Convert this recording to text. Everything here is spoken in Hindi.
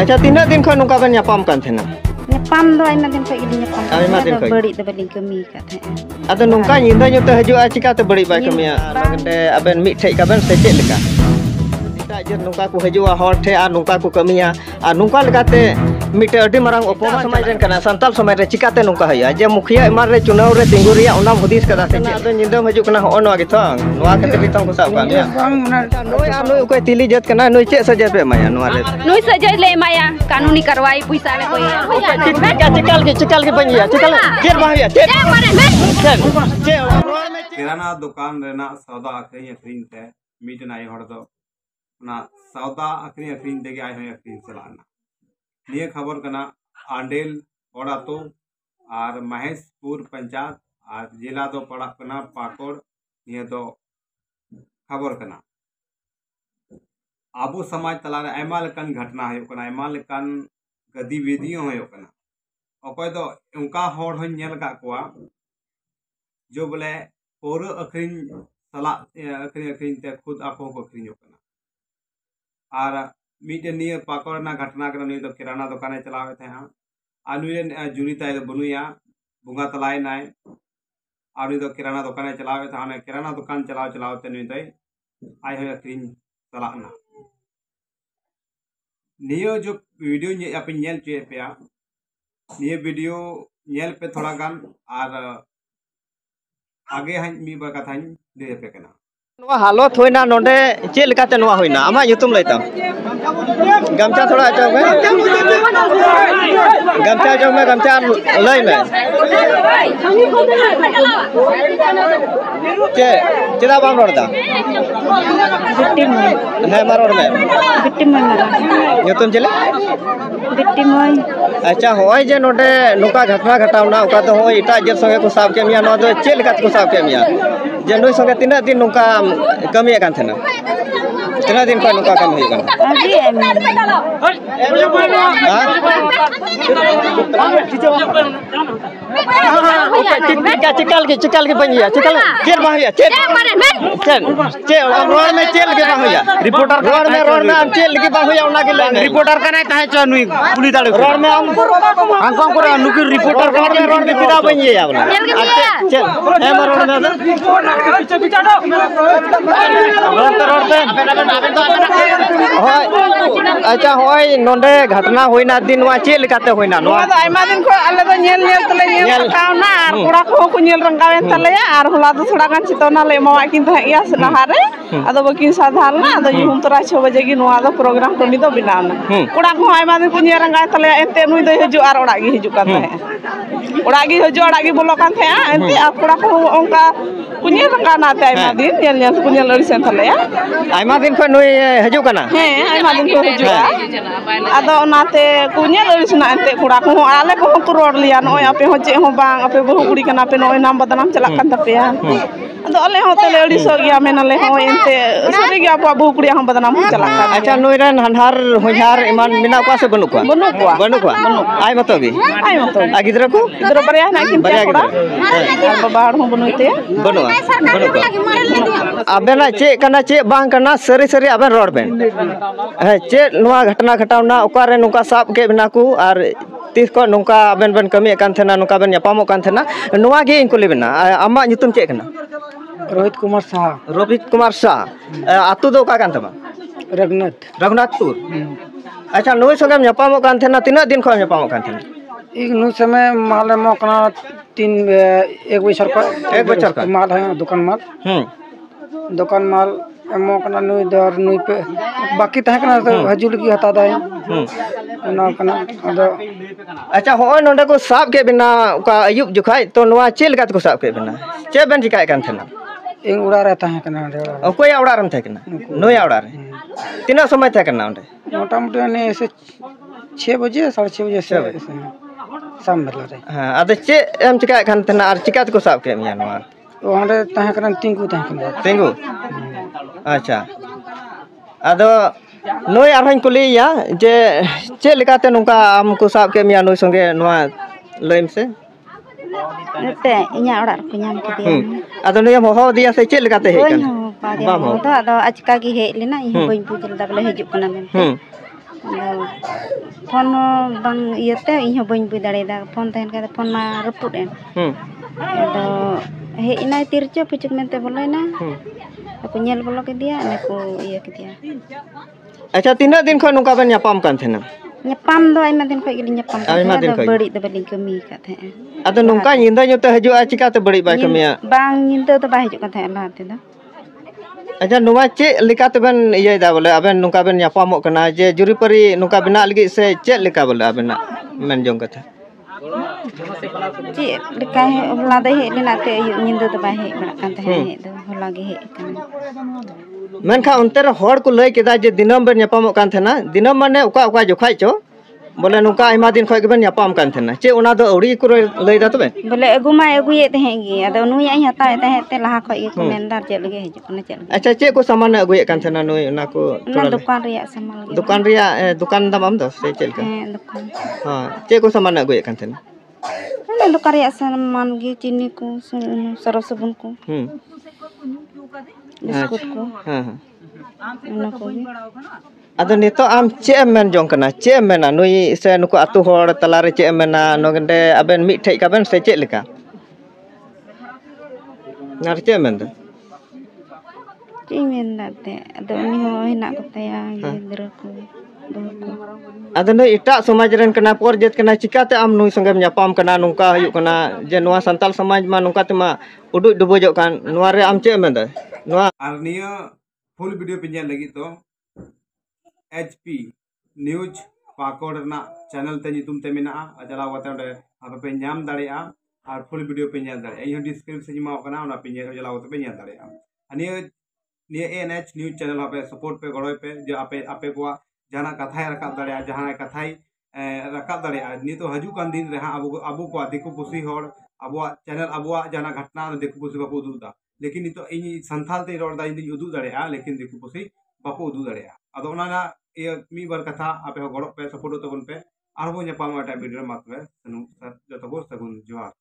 अच्छा तीना दिन खन नुका बन nyapam kan thena nyapam do aima din koi gili nyapam aima din koi bari do balin kami ka the ado nungka nyinda nyota hajua cika te bari bai kami ngade aben mi thai ka ben se chet leka kita je nungka ku hajua hor the a nungka ku kamiya a nungka lekate mite adi marang opoma samaj ren kana santal samaj re cika te nungka haya je mukhia emar re chunaw re tingu riya onam hudis kada se chet ado nyinda haju kana ho no githang noa kate bitang ku sab kami noi a noi ko tili jet kana noi chet saja pe maya noa le noi saja le maya kanuni karwai puisa le koi cikal ke banyak cikal jet bahaya jet किराना दुकान रेना सौदा अखरीन ते मीट नाई हड़ दो ना सौदा अखरीन तेगे आय हैं अखरीन चलाना निये खबर कना आंडेल ओड़ा तो आर महेशपुर पंचायत आर जिला दो पड़ा कना पाकोड़ निये दो खबर कना आबू समाज तलारे आयमा लेकन घटना है कना आयमा लेकन गतिविधियों है कना अकोय दो उनका होड़ हो नेल का कोआ जो बोले और अखरीन सला अखरीन ते खुद आपो को अखरीन होकना आर मीटे निये पाकोड़ ना घटना कना नी तो किराना दुकाने चलावे थे हां आनुरे जुनी ताय दो बनुया बुंगा तलाय नाय आनी तो किराना दुकाने चलावे था ने किराना दुकान चलाव ते नी तय आय है अखरीन सलाना नियो जो वीडियो ने अपन नेल चे पे निये वीडियो नेल पे थोड़ा गान आर आगे हन मी बा कथा दे पे कना नवा हालत होइना नोंडे चे लेकाते नवा होइना आमा युतुम लैता गमचा थोड़ा आचो में गमचा जो में गमचा लई में चेदा बाम रोडदा बिट्टी मोय है मारोड में बिट्टी मोय मारा युतुम चले बिट्टी मोय अच्छा होय जे नोंडे नुका घटना घटावना उका तो होय इटा जे संगे को साब के मिया नो दो चे लेकात को साब के मिया जे नोय संगे तीना दिन नुका कमी kan thena tina din pa nuka kami kan agi cikal ke banyak cikal cel bahaya cel road में cel के bahaya reporter road में am cel के bahaya उना के reporter का नहीं ताहे चो नुई पुलिस दाड़े road में हम को नुकी reporter road में पिता बनिए आवला चल है road में रोड पे अच्छा होय नोंडे घटना होइना दिन वा चे लेकाते होइना नोआ आयमा दिन को आले तो नेल तले नेल कावना आर कोड़ा को नेल रंगावेन तले आर होला तो थोड़ा गान चितोना ले मवा किन थाइया लहारे आदो बकिन साधारना आदो युम तरा 6 बजे की नोआ दो प्रोग्राम टोनी दो बिनावना कोड़ा को आयमा दिन को नेल रंगा तले एते नुई दो हजु आर ओड़ा गी हजु कान थाए ओड़ा गी हजु ओड़ा गी बोलो कान थाए एते आ कोड़ा को ओंका कुनिया रंगा नाते आयमा दिन नेल कुनिया लड़ी सेन तले आयमा दिन को नुई हजु कना हे आयमा दिन को हजु आदो नाते कुनिया लड़ी सना एते कोड़ा को आले को को रोड लिया नोय आपे हो चे हो बांग आपे बहु कुड़ी कना पे नोय नाम बदनाम चला कान तपेया आदो अले हो तले अड़ी सो गया मेनले हो एते सरे गया आपा बहु कुड़ी हम बदनाम चला कान अच्छा नुई रन हनहार होहार इमान मिना को से बनु को आय मतो भी आ गिदरा को गिदरा बरिया ना किन कोड़ा बाबा हो बनुते बनु अबेना चे कना चे बांग कना सरी सरी अबेन रोड बेन चे नुआ घटना घटावना ओकारे नुका साब के बिना को आर तीस को नुका अबेन बन कमी कान थेना नुका बन यापामो कान थेना नुआ गे इनको लेबेना अम्मा nyutum चे कना रोहित कुमार शाह आतु दो का कान तमा रघुनाथपुर अच्छा नुई संगे यापामो कान थेना तीना दिन खो यापामो कान थेना एक नु समय माल मकना 1 बछर का माल है दुकान माल मकना नुई दर नुई पे बाकी तह कना तो हजुल की हता दाय ना कना अदो अच्छा हो नोंडे को साब के बिना का अयुब जुखाय तो नवा चेल का को साब के बिना चे बन जिकाय कान थेना इन उड़ा रहता है कना कोई उड़ा रन थे कना नुई उड़ा रे तीना समय थे कना ओंडे मोटा मोटी ने ऐसे 6 बजे 6:30 बजे से शाम बेला रे हां अदे चे एम चिकाय कान थेना आर चिकात को साब के मिया नवा ओंडे तह कना तिंगु अच्छा अदो नोय आरहन कुलिया जे चे लेकाते नुका हमको साब के मिया नोय संगे नवा लइम से ते इnya orak ko nyam kidi ado nोय हो दिया से चे लेकाते हे kan बाम हो तो अदो अचका की हे लेना इ बइन पुजल दा बले हजु कना में phone bang iete inya bañ buy dareeda phone tahen kata phone ma reput en ado he inai tircho pucuk mente boloina aku nyel bolo ke dia aku iya ke dia Acha tindak din khon nungka ben nyapam kan thena. nyepam do aima din khoi gili nyepam Aima din khoi. bari do baling kami ka the Ado nungka nyinda nyote hajua chika te bari bai kamia. bang nyinta to ba hijuk kan the lah te do Acha nuwa cek lika teben iya da bole aben nungka ben nyapamok kana je juri pari nungka bina lagi se cek lika bole aben nak men jong kata. ci dekai hola dai he lina te ayu nyinda to ba he kan the he do hola ge he kan Menkha onte re hor ko lay keda je dinam ben nyapamok kan thena dinam mane oka jokhai cho bole nungka aima din khoi ben nyapam kan thena che ona do auri ko lay da tobe bole agu ma agu ye te gi ado nu ya hata te laha khoi ge komendar cek lagi hijuk kan cek lagi acha che ko saman aguye kan thena noi ona ko na dukan riak sama lagi dukan ria dukan dam am do se chel ka dukan ha che ko saman aguye kan thena na dukan riak saman gi chini ko saraf sabun ko biskut ko ha ona ko gi ado nito am che men jong kana che mena nui se nuku atu hor talare che mena no gende aben mi thei ka ben se che leka ngar che men do cimen date ado ni ho hinak ko taya gidra ko bako ado nui itak samaj ren kana por jet kana chikate am nui sangem nyapam kana nungka hayuk kana je nuwa santal samaj ma nungka tema uduk dubojok kan nuwa re am che men do nuwa Ar niya full video pinjal lagi to HP News Pakor na channel te nyutum te mena ajala wate onde apa pe nyam daria ar full video pinjal daria ieu description ma kana ona pinjal ajala wate pinjal daria aniya niya ANH News channel ape support pe goroi pe je ape ko jana kathai rakap daria jahana kathai rakap daria ni to hajukan din reha abu ko diku pusi hor abu channel abu jana ghatna diku pusi bapu ududa लेकिन तो इन संथाल ते रोड दा इन उदू दड़ेया लेकिन देखु पुसी बापो उदू दड़ेया अदो ओना ये मी बार कथा आपे गड़ो पे सपोर्ट तबन पे आरबो नेपाम वीडियो मातवे सनु जतबो सगुन जोहार